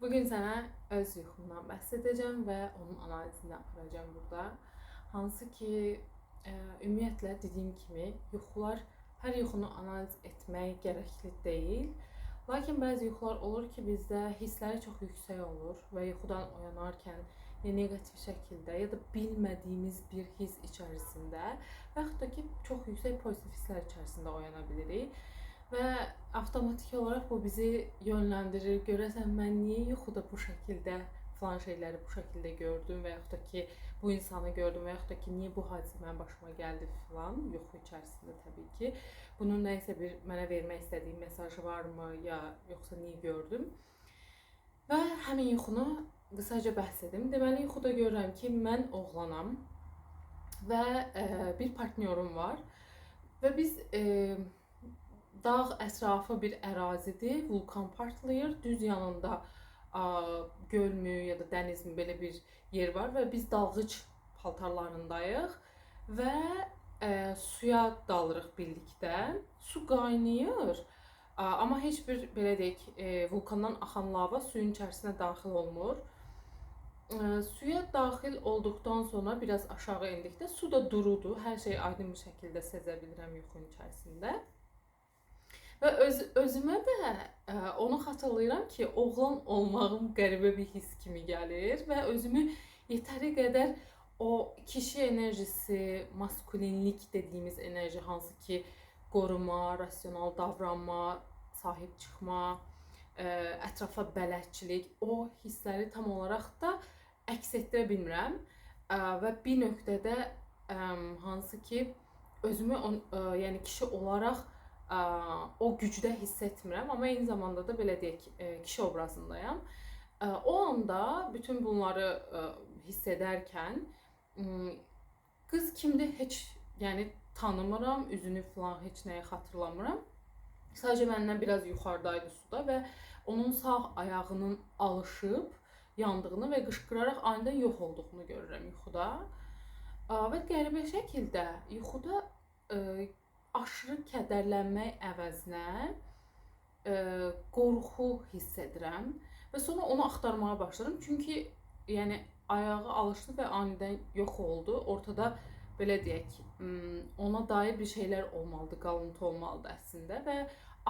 Bugün sənə öz yuxumdan bəhs edəcəm və onun analizini aparacağım burada. Hansı ki, ümumiyyətlə dediyim kimi yuxular, hər yuxunu analiz etmək gərəkli deyil. Lakin bəzi yuxular olur ki, bizdə hissləri çox yüksək olur və yuxudan oyanarkən ya neqativ şəkildə ya da bilmədiyimiz bir hiss içərisində və yaxud da ki, çox yüksək pozitiv hisslər içərisində oyana bilirik. Və avtomatik olaraq bu bizi yönləndirir. Görəsən mən niyə yuxuda bu şəkildə falan şeyləri bu şəkildə gördüm və yaxud da ki, bu insanı gördüm və yaxud da ki, niyə bu hadisə mənim başıma gəldi falan yuxu içərisində təbii ki. Bunun nə isə bir mənə vermək istədiyi mesaj varmı ya yoxsa niyə gördüm? Və həmin yuxunu qısaca bəhs edim. Deməli yuxuda görürəm ki, mən oğlanam və bir partnyorum var və biz dağ ətrafı bir ərazidir, vulkan partlayır, düz yanında gölmü ya da dənizmi belə bir yer var və biz dalğıc paltarlarındayıq və suya dalırıq birlikdə. Su qaynayır, amma heç bir belə deyək, vulkandan axan lava suyun içərisinə daxil olmur. Suya daxil olduqdan sonra biraz aşağı indikdə su da durudur. Hər şey aydın bir şəkildə sezə bilirəm yuxunun içərisində. Və özümə də onu xatırlayıram ki, oğlan olmağım qəribə bir his kimi gəlir və özümü yetəri qədər o kişi enerjisi, maskulinlik dediyimiz enerji, hansı ki qoruma, rasional davranma, sahib çıxma, ətrafa bələdçilik, o hissləri tam olaraq da əks etdirə bilmirəm və bir nöqtədə hansı ki özümü yəni kişi olaraq o gücdə hiss etmirəm, amma eyni zamanda da belə deyək, kişi obrazındayam. O anda bütün bunları hiss edərkən qız kimdir heç yəni tanımıram, üzünü falan heç nəyi xatırlamıram. Sadəcə məndən biraz yuxarıdaydı suda və onun sağ ayağının alışıb yandığını və qışqıraraq anidən yox olduğunu görürəm yuxuda. Və qəribə şəkildə yuxuda aşırı kədərlənmək əvəzinə qorxu hiss edirəm və sonra onu axtarmağa başladım. Çünki yəni ayağı alışdı və anidən yox oldu. Ortada belə deyək, ona dair bir şeylər olmalıdır, qalıntı olmalıdır əslində və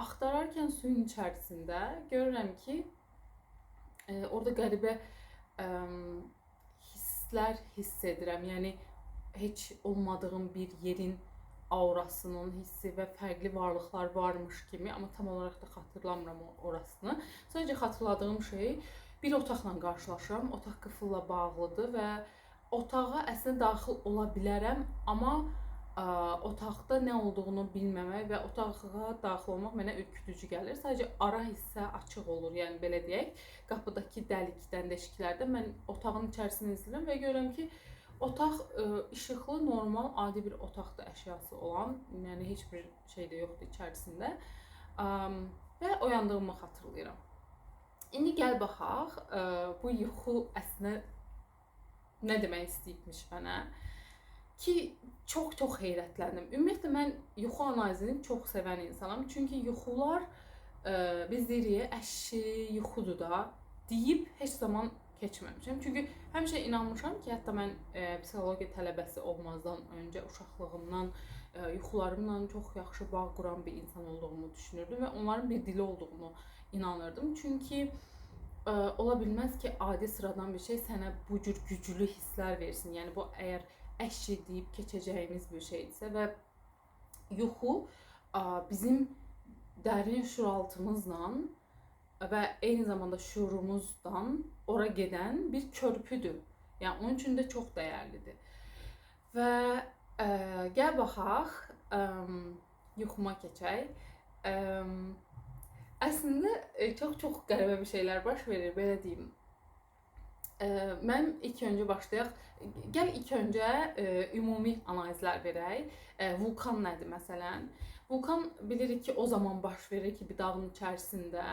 axtararkən suyun içərisində görürəm ki, orada qəribə hisslər hiss edirəm. Yəni heç olmadığım bir yerin aurasının hissi və fərqli varlıqlar varmış kimi, amma tam olaraq da xatırlamıram orasını. Sadəcə xatırladığım şey, bir otaqla qarşılaşıram. Otaq qıfılla bağlıdır və otağa əslində daxil ola bilərəm, amma otaqda nə olduğunu bilməmək və otağa daxil olmaq mənə ürkütücü gəlir. Sadəcə ara hissə açıq olur, yəni belə deyək, qapıdakı dəlikdən, deşiklərdən mən otağın içərisini izləyirəm və görürəm ki, otaq işıqlı, normal, adi bir otaqda əşyası olan, yəni heç bir şey də yoxdur içərisində və oyandığımı xatırlayıram. İndi gəl baxaq, bu yuxu əslində nə demək istəyibmiş mənə ki, çox heyrətləndim. Ümumiyyətlə, mən yuxu analizini çox sevən insanam. Çünki yuxular, biz deyirik, əşi, yuxudur da deyib heç zaman keçməmişəm. Çünki həmişə inanmışam ki, hətta mən psixologiya tələbəsi olmazdan öncə uşaqlığımdan yuxularımla çox yaxşı bağ quran bir insan olduğumu düşünürdüm və onların bir dili olduğunu inanırdım. Çünki ola bilməz ki, adi sıradan bir şey sənə bu cür güclü hisslər versin. Yəni bu əgər əşi deyib keçəcəyimiz bir şeydirsə və yuxu bizim dərin şuuraltımızla və eyni zamanda şuurumuzdan ora gedən bir körpüdür. Yəni onun üçün də çox dəyərlidir. Və gəl baxaq, yuxuma keçək. Əslində çox qəribə bir şeylər baş verir, belə deyim. Mən ilk öncə başlayaq. Gəl ilk öncə ümumi analizlər verək. Vulkan nədir məsələn? Vulkan bilirik ki, o zaman baş verir ki, bir dağın içərisində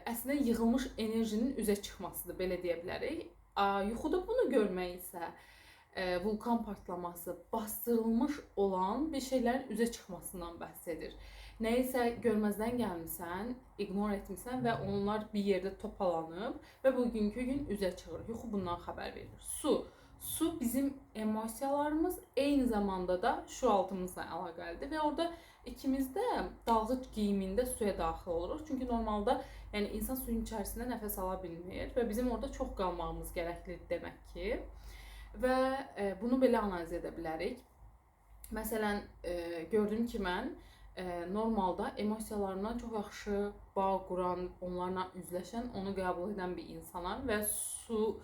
əslində yığılmış enerjinin üzə çıxmasıdır, belə deyə bilərik. Yuxuda bunu görmək isə vulkan partlaması, bastırılmış olan bir şeylərin üzə çıxmasından bəhs edir. Nəyisə görməzdən gəlmisən, ignor etmisən və onlar bir yerdə topalanıb və bugünkü gün üzə çıxır. Yuxu bundan xəbər verir. Su bizim emosiyalarımız, eyni zamanda da şualtımızla əlaqəlidir və orada ikimiz də dalğıc geyimində suya daxil oluruq. Çünki normalda yəni insan suyun içərisində nəfəs ala bilmir və bizim orada çox qalmağımız gərəklidir demək ki. Və bunu belə analiz edə bilərik. Məsələn, gördüm ki, mən normalda emosiyalarımdan çox yaxşı bağ quran, onlarla üzləşən, onu qəbul edən bir insanam və su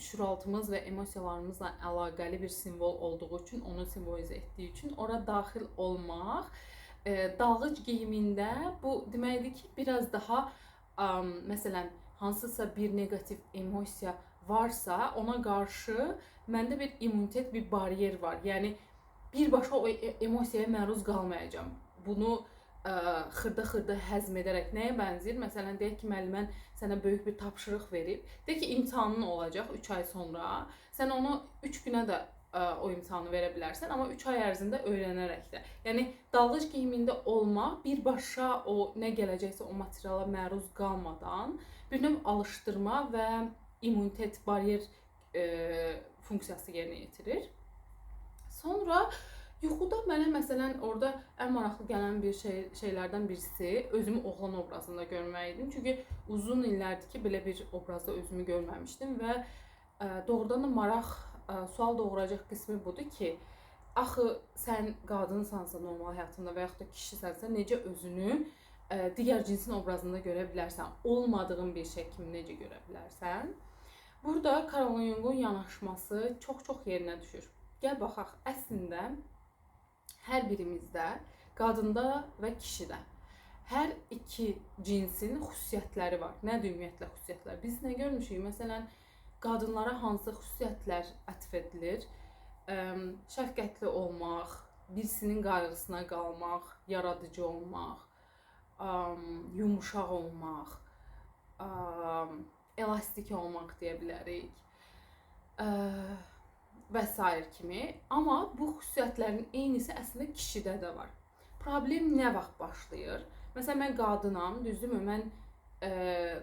şuuraltımız və emosiyalarımızla əlaqəli bir simvol olduğu üçün, onu simvolizə etdiyi üçün ora daxil olmaq dalğıc geyimində bu deməkdir ki, biraz daha məsələn, hansısa bir negativ emosiya varsa, ona qarşı məndə bir immunitet, bir bariyer var. Yəni birbaşa o emosiyaya məruz qalmayacağam. Bunu xırda-xırda həzm edərək nəyə bənzəyir? Məsələn, deyək ki, müəllimən sənə böyük bir tapşırıq verib. Deyək ki, imtahanın olacaq 3 ay sonra. Sən onu 3 günə də o imtahanı verə bilərsən, amma 3 ay ərzində öyrənərək də. Yəni dalğıc geyimində olmaq, birbaşa o nə gələcəksə o materiala məruz qalmadan bir növ alışdırma və immunitet, bariyer funksiyası yerinə yetirir. Sonra yuxuda mənə məsələn orada ən maraqlı gələn bir şeylərdən birisi özümü oğlan obrazında görmək idim. Çünki uzun illərdir ki, belə bir obrazda özümü görməmişdim və doğrudan da maraq, sual doğuracaq qismi budur ki, axı sən qadınsansa normal həyatında və yaxud da kişisənsə necə özünü digər cinsin obrazında görə bilərsən? Olmadığın bir şey kimi necə görə bilərsən? Burada Carl Jung'un yanaşması çox-çox yerinə düşür. Gəl baxaq, əslində hər birimizdə, qadında və kişidə hər iki cinsin xüsusiyyətləri var. Nədir ümumiyyətlə xüsusiyyətlər? Biz nə görmüşük? Məsələn, qadınlara hansı xüsusiyyətlər ətf edilir? Şəfqətli olmaq, birisinin qayğısına qalmaq, yaradıcı olmaq, yumuşaq olmaq, elastik olmaq deyə bilərik. Və s. kimi. Amma bu xüsusiyyətlərin eynisi əslində kişidə də var. Problem nə vaxt başlayır? Məsələn, mən qadınam, düzdürmü? Mən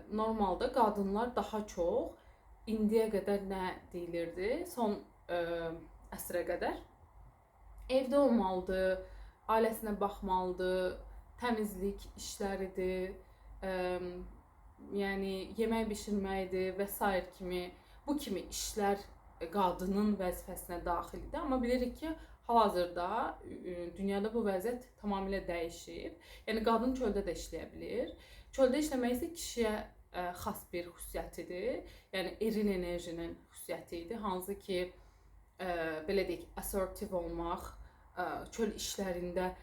normalda qadınlar daha çox indiyə qədər nə deyilirdi? Son əsrə qədər evdə olmalıdır, ailəsinə baxmalıdır, təmizlik işləridir, yəni yemək bişirməkdir və s. kimi bu kimi işlər qadının vəzifəsinə daxil idi. Amma bilirik ki, hal-hazırda dünyada bu vəziyyət tamamilə dəyişib. Yəni qadın çöldə də işləyə bilir. Çöldə işləmək isə kişiyə xas bir xüsusiyyətidir. Yəni eril enerjinin xüsusiyyətidir. Hansı ki, belə deyək, assertiv olmaq, çöl işlərində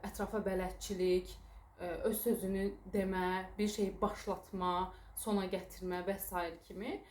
ətrafa bələdçilik, öz sözünü demə, bir şeyi başlatma, sona gətirmə və s. kimi